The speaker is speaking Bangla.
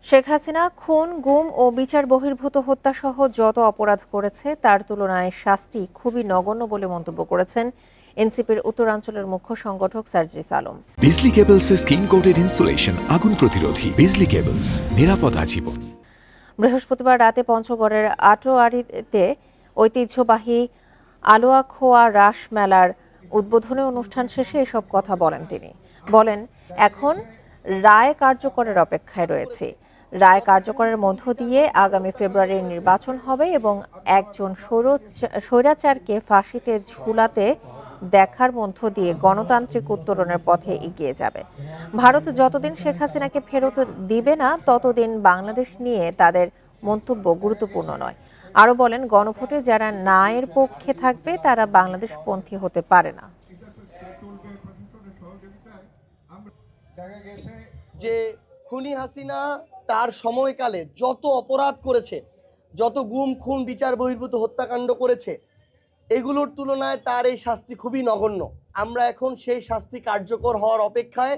শেখ হাসিনা খুন, গুম ও বিচার বহির্ভূত হত্যাসহ যত অপরাধ করেছে তার তুলনায় শাস্তি খুবই নগণ্য বলে মন্তব্য করেছেন এনসিপির উত্তরাঞ্চলের মুখ্য সংগঠক সার্জিস আলম। বিজলি কেবলসের স্কিন কোটেড ইনসুলেশন আগুন প্রতিরোধী। বিজলি কেবলস, নিরাপদ আজীবন। বৃহস্পতিবার রাতে পঞ্চগড়ের আটোয়ারীতে ঐতিহ্যবাহী আলোয়াখোয়া রাস মেলার উদ্বোধনী অনুষ্ঠান শেষে এসব কথা বলেন তিনি। বলেন, এখন রায় কার্যকরের অপেক্ষায় রয়েছে। রায় কার্যকরের মধ্য দিয়ে আগামী ফেব্রুয়ারির নির্বাচন হবে এবং একজন স্বৈরাচারকে ফাঁসিতে ঝুলাতে দেখার মধ্য দিয়ে গণতান্ত্রিক উত্তরণের পথে এগিয়ে যাবে। ভারত যতদিন শেখ হাসিনাকে ফেরত দিবে না ততদিন বাংলাদেশ নিয়ে তাদের মন্তব্য গুরুত্বপূর্ণ নয়। আরও বলেন, গণভোটে যারা ন্যায়ের পক্ষে থাকবে তারা বাংলাদেশপন্থী হতে পারে না। যে খুনি হাসিনা তার সময়কালে যত অপরাধ করেছে, যত গুম খুন বিচার বহির্ভূত হত্যাকাণ্ড করেছে, এগুলোর তুলনায় তার এই শাস্তি খুবই নগণ্য। আমরা এখন সেই শাস্তি কার্যকর হওয়ার অপেক্ষায়